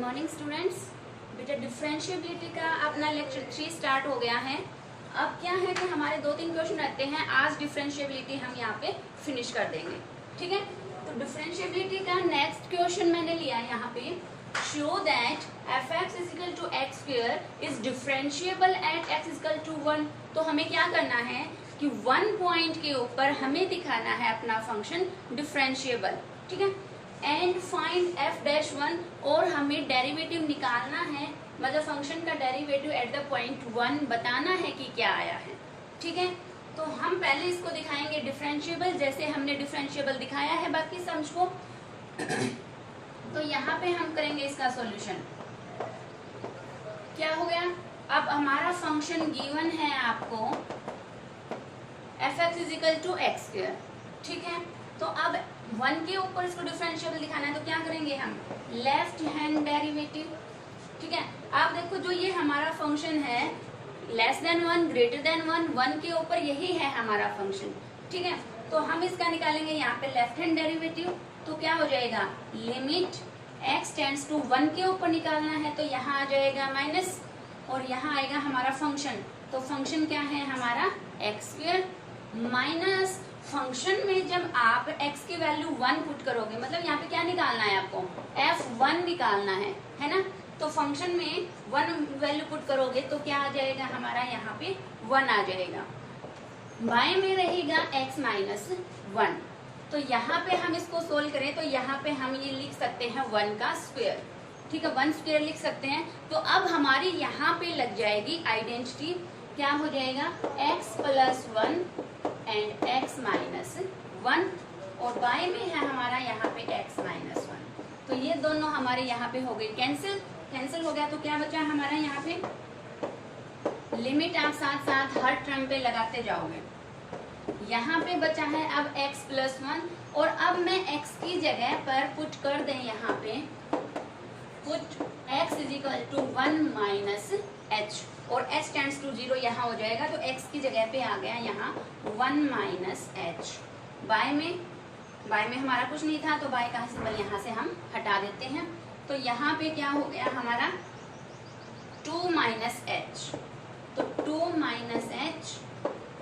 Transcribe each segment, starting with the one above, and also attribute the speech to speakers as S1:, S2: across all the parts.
S1: Morning students. बेटा differentiability का अपना लेक्चर 3 स्टार्ट हो गया है। अब क्या है कि हमारे 2-3 क्वेश्चन रहते हैं, आज डिफरेंशिएबिलिटी हम यहाँ पे फिनिश कर देंगे। ठीक है, तो डिफरेंशिएबिलिटी का नेक्स्ट क्वेश्चन मैंने लिया है यहाँ पे, show that f(x) = x² is differentiable at x = 1। तो हमें क्या करना है कि 1 पॉइंट के ऊपर हमें दिखाना है अपना फंक्शन डिफरेंशिएबल। ठीक है, एंड फाइंड f'1 और हमें डेरिवेटिव निकालना है, मतलब फंक्शन का डेरिवेटिव एट द पॉइंट 1 बताना है कि क्या आया है। ठीक है, तो हम पहले इसको दिखाएंगे डिफरेंशिएबल, जैसे हमने डिफरेंशिएबल दिखाया है बाकी सम्स को। तो यहाँ पे हम करेंगे इसका सॉल्यूशन। क्या हो गया, अब हमारा फंक्शन गिवन है आपको f(x) = x²। ठीक है, तो अब 1 के ऊपर इसको डिफरेंशिएबल दिखाना है, तो क्या करेंगे हम, लेफ्ट हैंड डेरिवेटिव। ठीक है, आप देखो जो ये हमारा फंक्शन है <1 <1 1 के ऊपर यही है हमारा फंक्शन। ठीक है, तो हम इसका निकालेंगे यहाँ पे लेफ्ट हैंड डेरिवेटिव। तो क्या हो जाएगा, लिमिट x टेंड्स टू 1 के ऊपर निकालना है, तो यहाँ आ जाएगा माइनस और यहाँ आएगा हमारा फंक्शन। तो फंक्शन क्या है हमारा x² माइनस फंक्शन में जब आप x की वैल्यू 1 पुट करोगे, मतलब यहाँ पे क्या निकालना है आपको, f1 निकालना है ना। तो फंक्शन में 1 वैल्यू पुट करोगे तो क्या आ जाएगा हमारा, यहाँ पे 1 आ जाएगा, बाएं में रहेगा x - 1। तो यहाँ पे हम इसको सोल्व करें तो यहाँ पे हम ये लिख सकते हैं 1 का स्क्वायर। ठीक है, 1² लिख सकते हैं। तो अब हमारी यहाँ पे लग जाएगी आइडेंटिटी, क्या हो जाएगा x + 1 एंड x - 1 और बाएं में है हमारा यहाँ पे x - 1। तो ये दोनों हमारे यहाँ पे हो गए कैंसिल हो गया। तो क्या बचा हमारा यहाँ पे, लिमिट आप साथ साथ हर टर्म पे लगाते जाओगे। यहाँ पे बचा है अब x + 1 और अब मैं x की जगह पर पुट कर दें, यहाँ पे पुट x = 1 - h और h टेंड्स टू 0 यहाँ हो जाएगा। तो x की जगह पे आ गया यहाँ 1 - h। बाय में हमारा कुछ नहीं था, तो बाय का सिंबल यहाँ से हम हटा देते हैं। तो यहाँ पे क्या हो गया हमारा 2 - h। तो 2 - h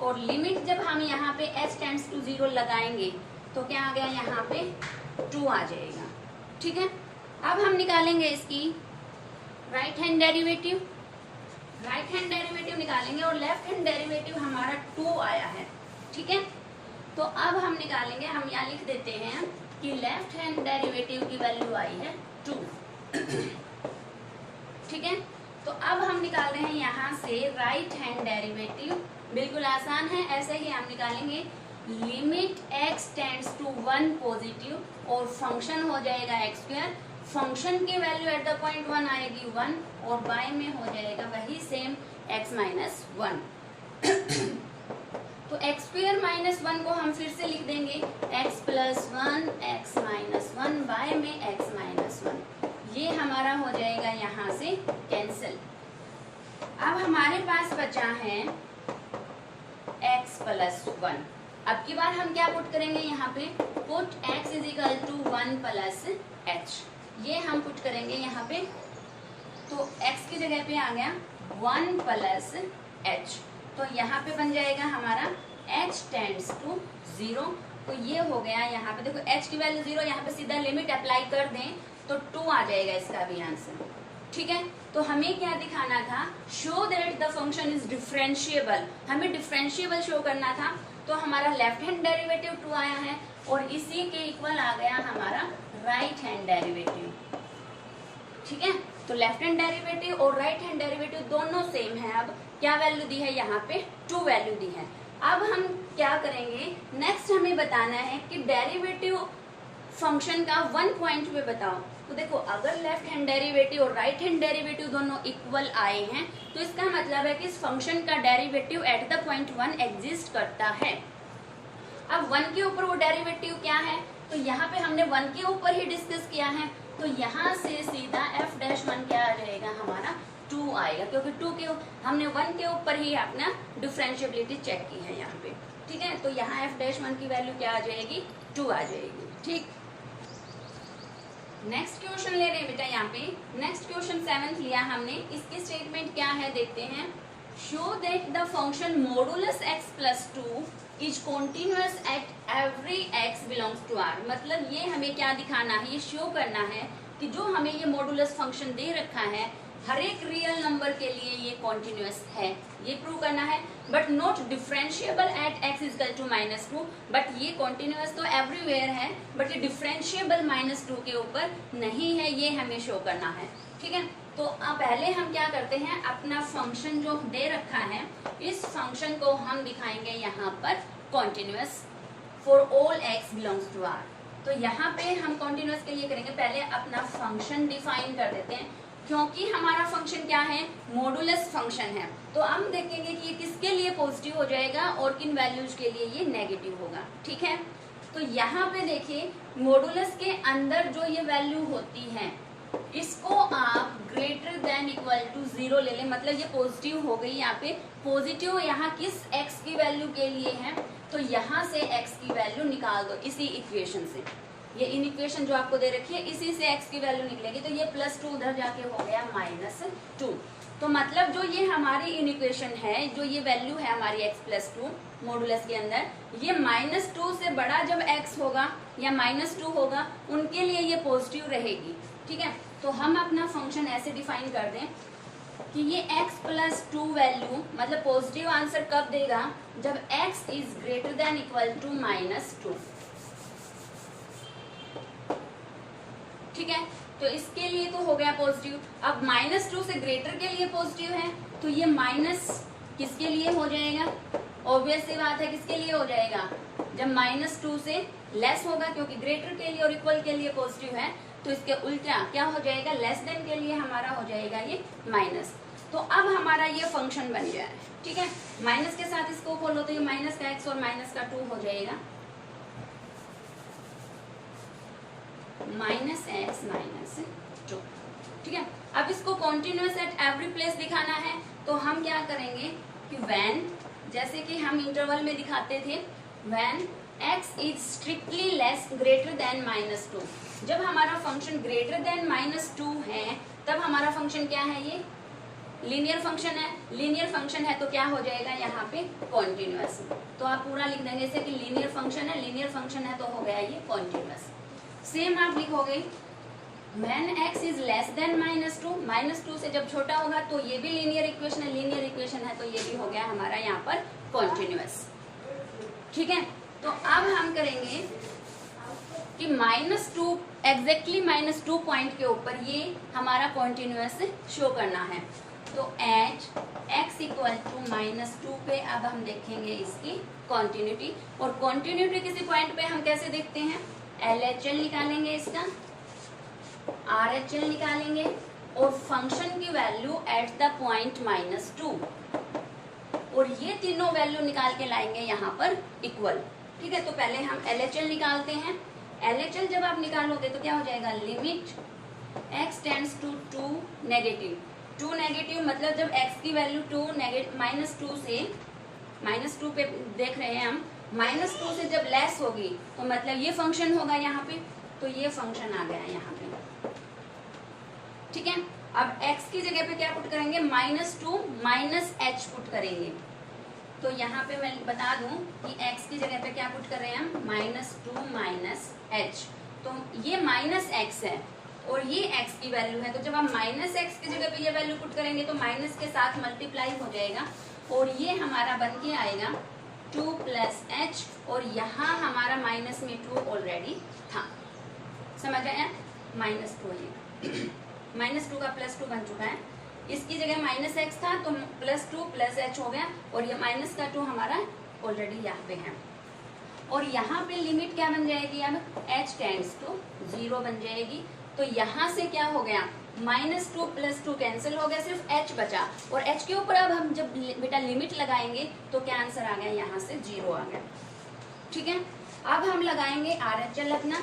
S1: और लिमिट जब हम यहाँ पे h टेंड्स टू 0 लगाएंगे तो क्या आ गया, यहाँ पे 2 आ जाएगा। ठीक है, अब हम निकालेंगे इसकी राइट हैंड डेरिवेटिव निकालेंगे और लेफ्ट हैंड डेरिवेटिव हमारा 2 आया है। ठीक है, तो अब हम निकालेंगे, हम यहाँ लिख देते हैं कि लेफ्ट हैंड डेरिवेटिव की वैल्यू आई है 2। ठीक है, तो अब हम निकाल रहे हैं यहाँ से राइट हैंड डेरिवेटिव। बिल्कुल आसान है, ऐसे ही हम निकालेंगे। Limit x tends to 1 positive और फंक्शन हो जाएगा x²। फंक्शन की वैल्यू एट द पॉइंट 1 आएगी 1 और बाय में हो जाएगा वही सेम x - 1। तो x² - 1 को हम फिर से लिख देंगे x + 1 x - 1 बाय में x - 1। ये हमारा हो जाएगा यहाँ से कैंसिल। अब हमारे पास बचा है x + 1। अब की बार हम क्या पुट करेंगे, यहाँ पे पुट x = 1 + h। ये हम पुट करेंगे यहाँ पे, तो x की जगह पे आ गया 1 + h। तो यहाँ पे बन जाएगा हमारा h टेंड्स टू 0। तो ये हो गया, यहाँ पे देखो h की वैल्यू 0, यहाँ पे सीधा लिमिट अप्लाई कर दें तो 2 आ जाएगा इसका भी आंसर। ठीक है, तो हमें क्या दिखाना था, show that the function is differentiable. हमें डिफरेंशिएबल शो करना था, तो हमारा लेफ्ट हैंड डेरिवेटिव 2 आया है और इसी के इक्वल आ गया हमारा राइट हैंड डेरिवेटिव। ठीक है, तो लेफ्ट हैंड डेरिवेटिव और राइट हैंड डेरिवेटिव दोनों सेम है। अब क्या वैल्यू दी है, यहाँ पे 2 वैल्यू दी है। अब हम क्या करेंगे, नेक्स्ट हमें बताना है कि डेरिवेटिव फंक्शन का 1 पॉइंट पे बताओ। तो देखो, अगर लेफ्ट हैंड डेरिवेटिव और राइट हैंड डेरिवेटिव दोनों इक्वल आए हैं तो इसका मतलब है कि इस फंक्शन का derivative eight the point 1 exist करता है। अब 1 के ऊपर वो डेरिवेटिव क्या है, तो यहाँ पे हमने 1 के ऊपर ही डिस्कस किया है, तो यहाँ से सीधा f'1 क्या आ जाएगा हमारा 2 आएगा, क्योंकि 2 के हमने 1 के ऊपर ही अपना डिफरेंशिएबिलिटी चेक की है यहाँ पे। ठीक है, तो यहाँ f'1 की वैल्यू क्या आ जाएगी, 2 आ जाएगी। ठीक, नेक्स्ट क्वेश्चन ले रहे हैं बेटा यहाँ पे। नेक्स्ट क्वेश्चन 7th लिया हमने। इसकी स्टेटमेंट क्या है देखते हैं। Show that the function modulus x plus 2 is continuous at every x belongs to R। मतलब ये हमें क्या दिखाना है, ये शो करना है कि जो हमें ये मॉडुलस फंक्शन दे रखा है हर एक रियल नंबर के लिए ये कॉन्टिन्यूअस है, ये प्रूव करना है। But not differentiable at x equal to -2। But ये कॉन्टिन्यूअस तो एवरीवेयर है, बट ये डिफरेंशिएबल -2 के ऊपर नहीं है, ये हमें शो करना है। ठीक है, तो अब पहले हम क्या करते हैं, अपना फंक्शन जो दे रखा है इस फंक्शन को हम दिखाएंगे यहाँ पर continuous for all x belongs to R। तो यहाँ पे हम कॉन्टिन्यूअस के लिए करेंगे, पहले अपना फंक्शन डिफाइन कर देते हैं, क्योंकि हमारा फंक्शन क्या है, मॉडुलस फंक्शन है। तो हम देखेंगे कि ये किसके लिए पॉजिटिव हो जाएगा और किन वैल्यूज के लिए ये नेगेटिव होगा। ठीक है, तो यहाँ पे देखिए मॉडुलस के अंदर जो ये वैल्यू होती है इसको आप ग्रेटर देन इक्वल टू 0 ले लें। मतलब ये पॉजिटिव हो गई, यहाँ पे पॉजिटिव यहाँ किस x की वैल्यू के लिए है, तो यहाँ से x की वैल्यू निकाल दो इसी इक्वेशन से। ये इन इक्वेशन जो आपको दे रखी है इसी से x की वैल्यू निकलेगी, तो ये +2 उधर जाके हो गया -2। तो मतलब जो ये हमारी इन इक्वेशन है, जो ये वैल्यू है हमारी x + 2 मॉडुलस के अंदर, ये -2 से बड़ा जब x होगा या -2 होगा उनके लिए ये पॉजिटिव रहेगी। ठीक है, तो हम अपना फंक्शन ऐसे डिफाइन कर दें कि ये x + 2 वैल्यू मतलब पॉजिटिव आंसर कब देगा, जब x is greater than equal to -2। ठीक है, तो इसके लिए तो हो गया पॉजिटिव। अब -2 से ग्रेटर के लिए पॉजिटिव है, तो ये माइनस किसके लिए हो जाएगा, ऑब्वियस सी बात है किसके लिए हो जाएगा, जब -2 से लेस होगा, क्योंकि ग्रेटर के लिए और इक्वल के लिए पॉजिटिव है, तो इसके उल्टा क्या हो जाएगा, लेस देन के लिए हमारा हो जाएगा ये माइनस। तो अब हमारा ये फंक्शन बन गया है। ठीक है, माइनस के साथ इसको खोलो तो ये माइनस का x और माइनस का 2 हो जाएगा, -x -2। ठीक है, अब इसको कॉन्टिन्यूअस एट एवरी प्लेस दिखाना है, तो हम क्या करेंगे कि व्हेन, जैसे कि हम इंटरवल में दिखाते थे, when x is strictly less greater than -2। जब हमारा फंक्शन ग्रेटर देन -2 है तब हमारा फंक्शन क्या है, ये लीनियर फंक्शन है। लीनियर फंक्शन है तो क्या हो जाएगा यहाँ पे कॉन्टिन्यूअस। तो आप पूरा लिख देंगे इसे कि लीनियर फंक्शन है, लीनियर फंक्शन है तो हो गया ये कॉन्टिन्यूअस। सेम आप लिखोगे when x is less than -2 से जब छोटा होगा तो ये भी लीनियर इक्वेशन है, लीनियर इक्वेशन है तो ये भी हो गया हमारा यहाँ पर कॉन्टिन्यूअस। ठीक है, तो अब हम करेंगे कि -2 एग्जैक्टली -2 पॉइंट के ऊपर ये हमारा कॉन्टिन्यूअस शो करना है। तो एट x इक्वल टू -2 पे अब हम देखेंगे इसकी कॉन्टिन्यूटी। और कॉन्टिन्यूटी किसी पॉइंट पे हम कैसे देखते हैं, LHL निकालेंगे, इसका RHL निकालेंगे और फंक्शन की वैल्यू एट द पॉइंट -2, और ये तीनों वैल्यू निकाल के लाएंगे यहाँ पर इक्वल। ठीक है, तो पहले हम LHL निकालते हैं। LHL जब आप निकालोगे तो क्या हो जाएगा, limit x tends to 2 negative, मतलब जब x की वैल्यू -2 से -2 पे देख रहे हैं हम, -2 से जब लेस होगी तो मतलब ये फंक्शन होगा यहाँ पे, तो ये फंक्शन आ गया यहाँ पे। ठीक है, अब x की जगह पे क्या पुट करेंगे, -2 -h पुट करेंगे। तो यहाँ पे मैं बता दूं कि x की जगह पे क्या पुट कर रहे हैं हम, -2 -h। तो ये -x है और ये x की वैल्यू है, तो जब हम -x की जगह पे ये वैल्यू पुट करेंगे तो माइनस के साथ मल्टीप्लाई हो जाएगा और ये हमारा बन के आएगा 2 + h, और यहाँ हमारा माइनस में 2 ऑलरेडी था, समझ आया, -2 है -2 का +2 बन चुका है। इसकी जगह -x था तो +2 + h हो गया, और ये माइनस का 2 हमारा ऑलरेडी यहाँ पे है। और यहाँ पे लिमिट क्या बन जाएगी, अब h टेंड्स टू 0 बन जाएगी। तो यहाँ से क्या हो गया, -2 + 2 कैंसिल हो गया, सिर्फ h बचा, और h के ऊपर अब हम जब बेटा लिमिट लगाएंगे तो क्या आंसर आ गया, यहाँ से 0 आ गया। ठीक है, अब हम लगाएंगे RHL अपना,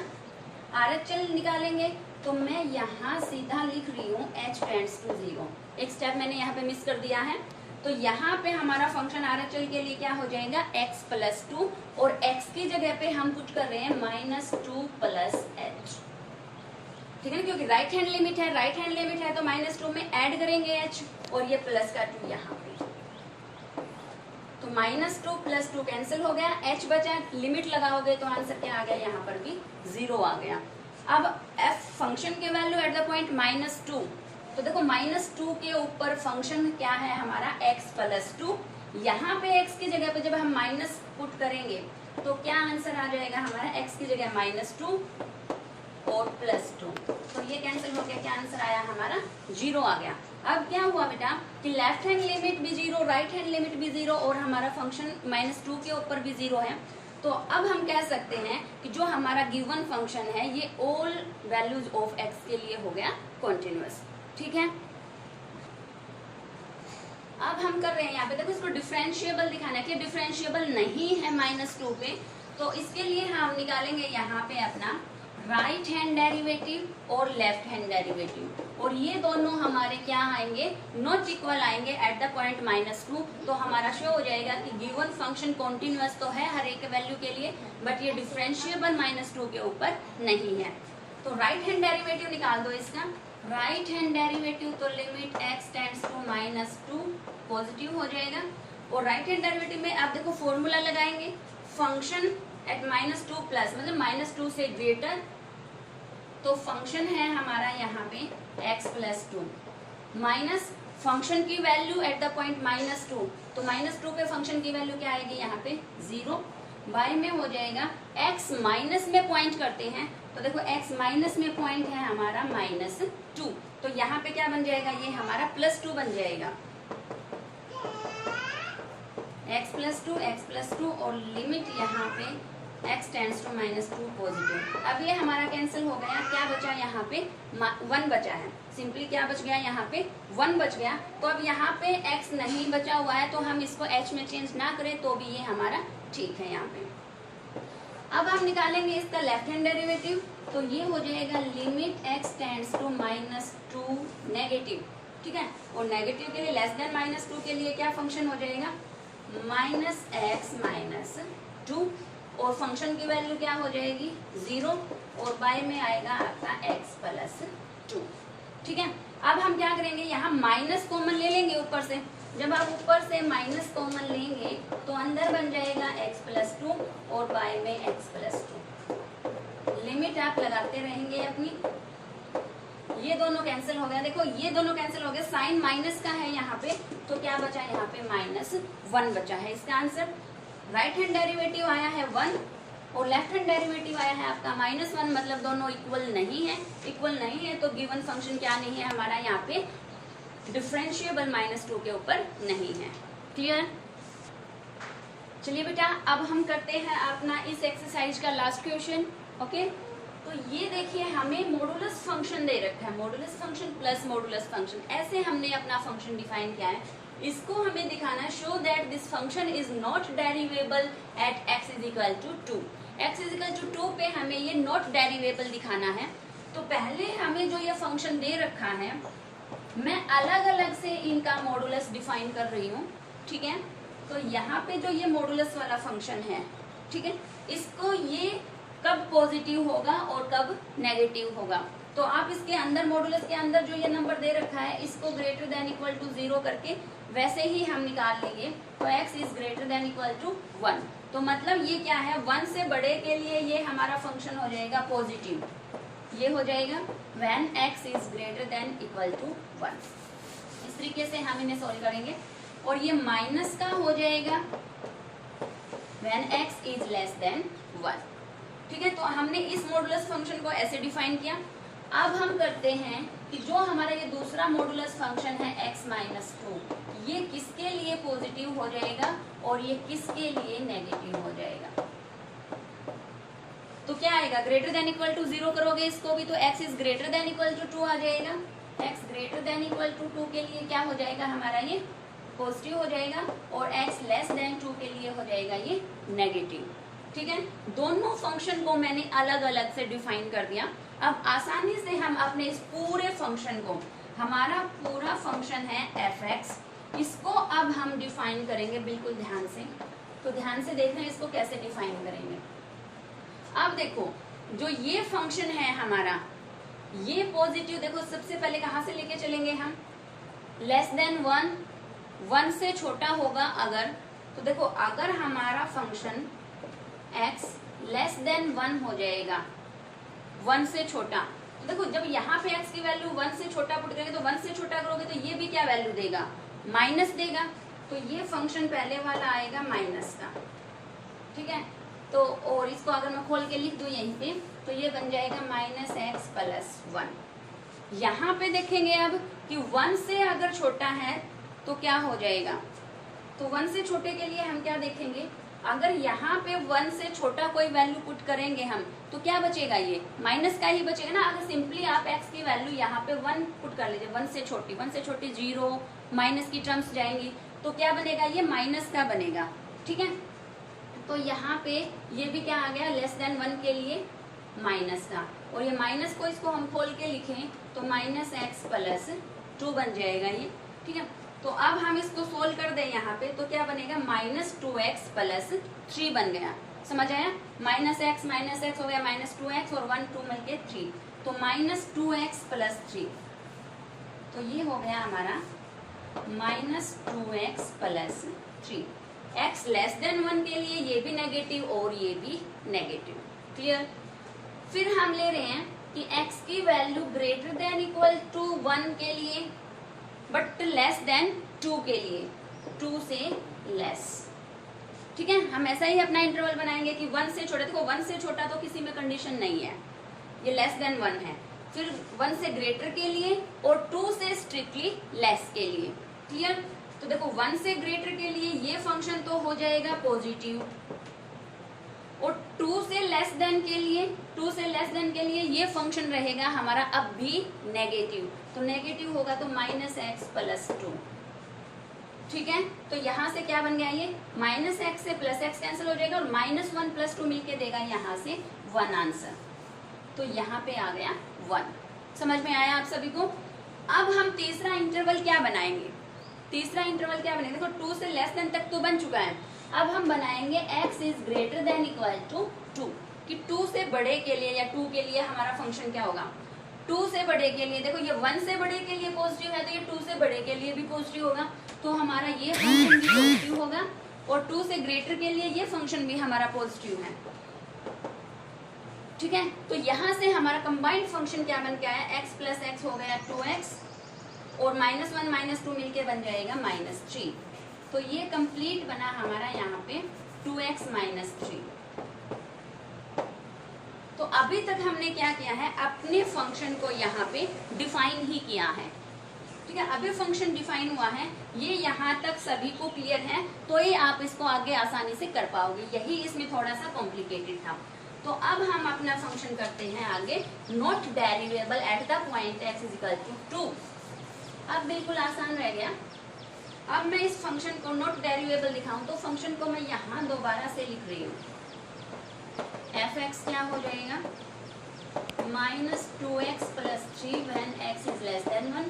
S1: RHL निकालेंगे। तो मैं यहाँ सीधा लिख रही हूँ h टेंड्स टू 0, एक स्टेप मैंने यहाँ पे मिस कर दिया है। तो यहाँ पे हमारा फंक्शन RHL के लिए क्या हो जाएगा, x + 2, और x की जगह पे हम पुट कर रहे हैं -2 + h। ठीक है ना, क्योंकि राइट हैंड लिमिट है, राइट हैंड लिमिट है तो -2 में ऐड करेंगे h और ये प्लस का 2 यहाँ पे, तो -2 + 2 कैंसिल हो गया, h बचा, लिमिट लगाओगे तो आंसर क्या आ गया, यहाँ पर भी 0 आ गया। अब f फंक्शन के वैल्यू एट द पॉइंट -2, तो देखो -2 के ऊपर फंक्शन क्या है हमारा x + 2, यहाँ पे x की जगह पे जब हम माइनस पुट करेंगे तो क्या आंसर आ जाएगा हमारा, x की जगह -2 और +2, तो ये कैंसिल हो गया, क्या आंसर आया हमारा 0 आ गया। अब क्या हुआ बेटा कि लेफ्ट हैंड लिमिट भी 0, राइट हैंड लिमिट भी 0 और हमारा फंक्शन -2 के ऊपर भी 0 है, तो अब हम कह सकते हैं कि जो हमारा गिवन फंक्शन है ये ऑल वैल्यूज ऑफ x के लिए हो गया कॉन्टिन्यूअस। ठीक है, अब हम कर रहे हैं यहाँ पे, देखो इसको डिफरेंशिएबल दिखाना है कि डिफरेंशिएबल नहीं है -2 पे, तो इसके लिए हम निकालेंगे यहाँ पे अपना राइट हैंड डेरिवेटिव और लेफ्ट हैंड डेरिवेटिव, और ये दोनों हमारे क्या आएंगे, नॉट इक्वल आएंगे एट द पॉइंट -2, तो हमारा शो हो जाएगा कि गिवन फंक्शन कॉन्टिन्यूअस तो है हर एक वैल्यू के लिए, बट ये डिफरेंशिएबल -2 के ऊपर नहीं है। तो राइट हैंड डेरिवेटिव निकाल दो इसका, राइट हैंड डेरिवेटिव तो limit x tends to -2 positive हो जाएगा, और राइट हैंड डेरिवेटिव में आप देखो फॉर्मूला लगाएंगे, फंक्शन एट -2 प्लस मतलब -2 से ग्रेटर, तो फंक्शन है हमारा यहाँ पे x + 2 माइनस फंक्शन की वैल्यू एट द पॉइंट -2, तो -2 पे फंक्शन की वैल्यू क्या आएगी यहाँ पे 0, y में हो जाएगा x माइनस में पॉइंट करते हैं, तो देखो x माइनस में पॉइंट है हमारा -2, तो यहाँ पे क्या बन जाएगा, ये हमारा +2 बन जाएगा, x + 2 और लिमिट यहाँ पे x टेंड्स टू -2 पॉजिटिव। अब ये हमारा कैंसिल हो गया, क्या बचा यहाँ पे 1 बचा है, सिंपली क्या बच गया यहाँ पे 1 बच गया, तो अब यहाँ पे x नहीं बचा हुआ है तो हम इसको h में चेंज ना करें तो भी ये हमारा ठीक है यहाँ पे। अब हम निकालेंगे इसका लेफ्ट हैंड डेरिवेटिव, तो ये हो जाएगा limit x tends to -2 negative, ठीक है, और नेगेटिव के लिए लेस देन -2 के लिए क्या फंक्शन हो जाएगा -x - 2, और फंक्शन की वैल्यू क्या हो जाएगी 0, और बाय में आएगा आपका x + 2। ठीक है, अब हम क्या करेंगे, यहाँ माइनस कॉमन ले लेंगे ऊपर से, जब आप ऊपर से माइनस कॉमन लेंगे तो अंदर बन जाएगा x + 2 और बाय में x + 2, लिमिट आप लगाते रहेंगे अपनी, ये दोनों कैंसिल हो गया, देखो ये दोनों कैंसिल हो गए, साइन माइनस का है यहाँ पे, तो क्या बचा यहाँ पे -1 बचा है, इसका आंसर राइट हैंड डेरिवेटिव आया है 1 और लेफ्ट हैंड डेरिवेटिव आया है आपका -1, मतलब दोनों इक्वल नहीं है, तो गिवन फंक्शन क्या नहीं है हमारा यहाँ पे डिफरेंशिएबल -2 के ऊपर नहीं है। क्लियर? चलिए बेटा अब हम करते हैं अपना इस एक्सरसाइज का लास्ट क्वेश्चन। ओके, तो ये देखिए हमें मॉडुलस फंक्शन दे रखा है, modulus function plus modulus function, ऐसे हमने अपना फंक्शन डिफाइन किया है, इसको हमें दिखाना है show that this function is not derivable at x = 2, x = 2 पे हमें ये नॉट डेरिवेबल दिखाना है। तो पहले हमें जो ये फंक्शन दे रखा है मैं अलग अलग से इनका मॉडुलस डिफाइन कर रही हूँ, ठीक है, तो यहाँ पे जो ये मॉडुलस वाला फंक्शन है, ठीक है, इसको ये कब पॉजिटिव होगा और कब नेगेटिव होगा, तो आप इसके अंदर मॉडुलस के अंदर जो ये नंबर दे रखा है इसको ग्रेटर देन इक्वल टू 0 करके वैसे ही हम निकाल लेंगे, तो x is greater than equal to 1, तो मतलब ये क्या है 1 से बड़े के लिए ये हमारा फंक्शन हो जाएगा पॉजिटिव, ये हो जाएगा when x is greater than equal to 1। इस तरीके से हम इन्हें सॉल्व करेंगे, और ये माइनस का हो जाएगा when x is less than 1। ठीक है, तो हमने इस मॉडुलस फंक्शन को ऐसे डिफाइन किया। अब हम करते हैं कि जो हमारा ये दूसरा मॉडुलस फंक्शन है x - 2, ये किसके लिए पॉजिटिव हो जाएगा और ये किसके लिए नेगेटिव हो जाएगा, तो क्या आएगा ग्रेटर देन इक्वल टू 0 करोगे इसको भी, तो x is greater than equal to 2 आ जाएगा, x greater than equal to 2 के लिए क्या हो जाएगा हमारा ये पॉजिटिव हो जाएगा, और x लेस देन 2 के लिए हो जाएगा ये नेगेटिव। ठीक है, दोनों फंक्शन को मैंने अलग अलग से डिफाइन कर दिया। अब आसानी से हम अपने इस पूरे फंक्शन को, हमारा पूरा फंक्शन है f(x), इसको अब हम डिफाइन करेंगे बिल्कुल ध्यान से, तो ध्यान से देखना इसको कैसे डिफाइन करेंगे। अब देखो जो ये फंक्शन है हमारा, ये पॉजिटिव देखो सबसे पहले कहाँ से लेके चलेंगे हम, लेस देन 1, 1 से छोटा होगा अगर, तो देखो अगर हमारा फंक्शन x लेस देन 1 हो जाएगा, 1 से छोटा, तो देखो जब यहाँ पे x की वैल्यू 1 से छोटा पुट करेंगे तो 1 से छोटा करोगे तो ये भी क्या वैल्यू देगा, माइनस देगा, तो ये फंक्शन पहले वाला आएगा माइनस का, ठीक है। तो और इसको अगर मैं खोल के लिख दूं यहीं पे, तो ये बन जाएगा -x+1। यहाँ पे देखेंगे अब कि 1 से अगर छोटा है तो क्या हो जाएगा, तो 1 से छोटे के लिए हम क्या देखेंगे, अगर यहाँ पे 1 से छोटा कोई वैल्यू पुट करेंगे हम तो क्या बचेगा, ये माइनस का ही बचेगा ना। अगर सिंपली आप x की वैल्यू यहाँ पे 1 पुट कर लीजिए, 1 से छोटी 0 माइनस की टर्म्स जाएंगी तो क्या बनेगा, ये माइनस का बनेगा, ठीक है। तो यहाँ पे ये भी क्या आ गया, लेस देन 1 के लिए माइनस का, और ये माइनस को इसको हम खोल के लिखें तो -x+2 बन जाएगा ये, ठीक है। तो अब हम इसको सोल्व कर दें यहाँ पे तो क्या बनेगा, -2x+3 बन गया, समझ आया, -x हो गया -2x और 1 2 मिलके 3, तो -2x+3, तो ये हो गया हमारा -2x+3। x लेस देन 1 के लिए ये भी नेगेटिव और ये भी नेगेटिव, क्लियर। फिर हम ले रहे हैं कि x की value greater than equal to 1 के लिए बट लेस देन 2 के लिए, 2 से लेस, ठीक है। हम ऐसा ही अपना इंटरवल बनाएंगे कि 1 से छोटा, देखो 1 से छोटा तो किसी में कंडीशन नहीं है, ये लेस देन 1 है, फिर 1 से ग्रेटर के लिए और 2 से स्ट्रिक्टली लेस के लिए, क्लियर। तो देखो 1 से ग्रेटर के लिए ये फंक्शन तो हो जाएगा पॉजिटिव, और 2 से लेस देन के लिए ये फंक्शन रहेगा हमारा अब भी नेगेटिव, तो नेगेटिव होगा तो -x+2, ठीक है। तो यहाँ से क्या बन गया, ये -x से +x कैंसिल हो जाएगा और -1+2 मिलके देगा यहाँ से 1 आंसर, तो यहाँ पे आ गया 1। समझ में आया आप सभी को। अब हम तीसरा इंटरवल क्या बनाएंगे, देखो 2 से लेस देन तक तो बन चुका है, अब हम बनाएंगे x is greater than equal to 2, कि 2 से बड़े के लिए या 2 के लिए हमारा फंक्शन क्या होगा, 2 से बड़े के लिए, देखो ये 1 से बड़े के लिए पॉजिटिव है तो ये 2 से बड़े के लिए भी पॉजिटिव होगा, तो हमारा ये फंक्शन भी पॉजिटिव होगा, और 2 से ग्रेटर के लिए ये फंक्शन भी हमारा पॉजिटिव है, ठीक है। तो यहाँ से हमारा कंबाइंड फंक्शन क्या बन के आया, x+x हो गया 2x और -1 -2 मिलके बन जाएगा -3, तो ये कंप्लीट बना हमारा यहाँ पे 2x - 3। तो अभी तक हमने क्या किया है, अपने फंक्शन को यहाँ पे डिफाइन ही किया है, ठीक है। अभी फंक्शन डिफाइन हुआ है, ये यहाँ तक सभी को क्लियर है, तो ये आप इसको आगे आसानी से कर पाओगे, यही इसमें थोड़ा सा कॉम्प्लिकेटेड था। तो अब हम अपना फंक्शन करते हैं आगे, not derivable at the point x = 2। अब बिल्कुल आसान रह गया। अब मैं इस फंक्शन को नॉट डेरिवेबल दिखाऊं तो फंक्शन को मैं यहाँ दोबारा से लिख रही हूँ, f(x) क्या हो जाएगा, -2x+3 when x is less than 1,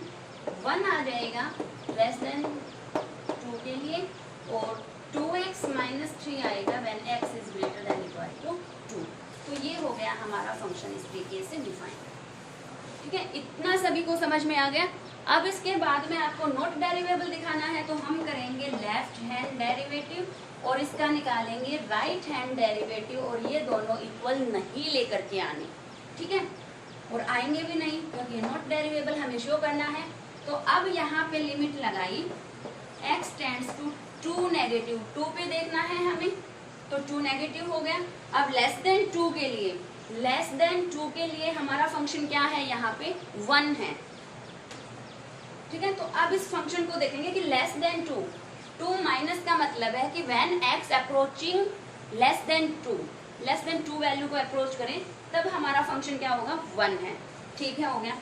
S1: 1 आ जाएगा लेस देन 2 के लिए, और 2x - 3 आएगा when x is greater than equal to 2। तो ये हो गया हमारा फंक्शन इस तरीके से डिफाइन, ठीक है। इतना सभी को समझ में आ गया। अब इसके बाद में आपको नॉट डेरिवेबल दिखाना है तो हम करेंगे लेफ्ट हैंड डेरिवेटिव और इसका निकालेंगे राइट हैंड डेरिवेटिव, और ये दोनों इक्वल नहीं लेकर के आने, ठीक है, और आएंगे भी नहीं क्योंकि नॉट डेरिवेबल हमें शो करना है। तो अब यहाँ पे लिमिट लगाई, x टेंड्स टू 2 नेगेटिव, 2 पे देखना है हमें, तो 2 नेगेटिव हो गया। अब लेस देन 2 के लिए हमारा फंक्शन क्या है, यहाँ पे 1 है, ठीक है। तो अब इस फंक्शन को देखेंगे कि लेस देन 2 माइनस का मतलब है कि when x approaching less than 2 value को अप्रोच करें तब हमारा फंक्शन क्या होगा, 1 है, ठीक है, हो गया।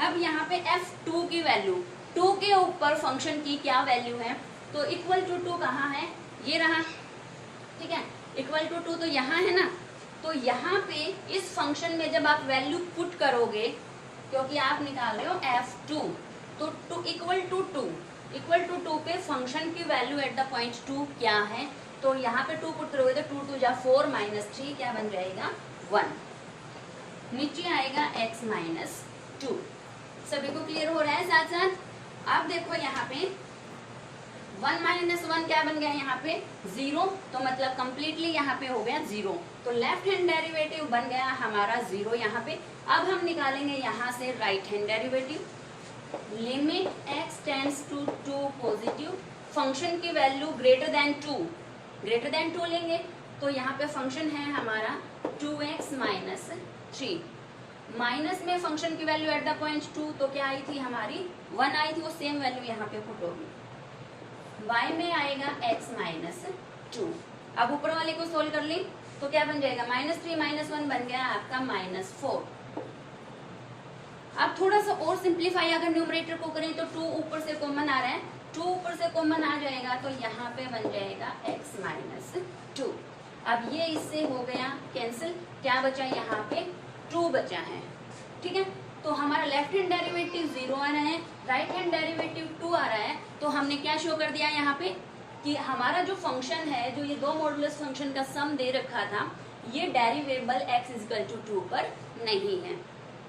S1: अब यहाँ पे f2 की वैल्यू, 2 के ऊपर फंक्शन की क्या वैल्यू है, तो इक्वल टू 2 कहाँ है, ये रहा, ठीक है, इक्वल टू 2 तो यहाँ है ना। तो यहाँ पे इस फंक्शन में जब आप वैल्यू पुट करोगे, क्योंकि आप निकाल रहे हो f2, तो 2 इक्वल टू 2 पे फंक्शन की वैल्यू एट द पॉइंट 2 क्या है, तो यहाँ पे 2 पुट करोगे तो 2 2 जा 4 -3 क्या बन जाएगा 1, नीचे आएगा x 2। सभी को क्लियर हो रहा है? साथ साथ अब देखो यहाँ पे 1 माइनस 1 क्या बन गया यहाँ पे 0, तो मतलब कंप्लीटली यहाँ पे हो गया 0। तो लेफ्ट हैंड डेरिवेटिव बन गया हमारा 0 यहाँ पे। अब हम निकालेंगे यहाँ से right hand derivative. Limit x tends to 2 positive, function की वैल्यू ग्रेटर देन 2 लेंगे। तो यहाँ पे फंक्शन है हमारा 2x माइनस 3। माइनस में फंक्शन की वैल्यू एट द पॉइंट 2 तो क्या आई थी हमारी 1 आई थी, वो सेम वैल्यू यहाँ पे पुट होगी। y में आएगा x माइनस 2। अब ऊपर वाले को सोल्व कर ली तो क्या बन जाएगा -3 - 1 बन गया आपका -4। अब थोड़ा सा और सिंप्लीफाई अगर न्यूमरेटर को करें तो 2 ऊपर से कॉमन आ रहा है, 2 ऊपर से कॉमन आ जाएगा तो यहाँ पे बन जाएगा x माइनस 2। अब ये इससे हो गया कैंसिल, क्या बचा यहाँ पे 2 बचा है। ठीक है, तो हमारा लेफ्ट हैंड डेरिवेटिव 0 आ रहा है, राइट हैंड डेरिवेटिव 2 आ रहा है। तो हमने क्या शो कर दिया यहाँ पे कि हमारा जो फंक्शन है, जो ये 2 मॉडुलस फंक्शन का सम दे रखा था, ये डेरिवेबल x = 2 पर नहीं है।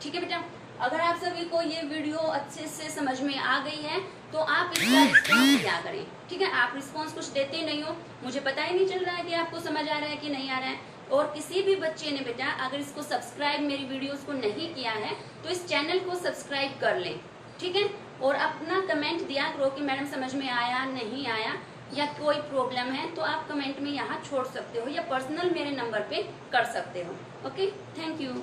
S1: ठीक है बेटा, अगर आप सभी को ये वीडियो अच्छे से समझ में आ गई है तो आप इसका रिस्पॉन्स क्या करें। ठीक है, आप रिस्पॉन्स कुछ देते ही नहीं हो, मुझे पता ही नहीं चल रहा है कि आपको समझ आ रहा है कि नहीं आ रहा है। और किसी भी बच्चे ने बेटा अगर इसको सब्सक्राइब मेरी वीडियोस को नहीं किया है तो इस चैनल को सब्सक्राइब कर लें। ठीक है, और अपना कमेंट दिया करो कि मैडम समझ में आया नहीं आया या कोई प्रॉब्लम है तो आप कमेंट में यहाँ छोड़ सकते हो या पर्सनल मेरे नंबर पे कर सकते हो। Okay, thank you.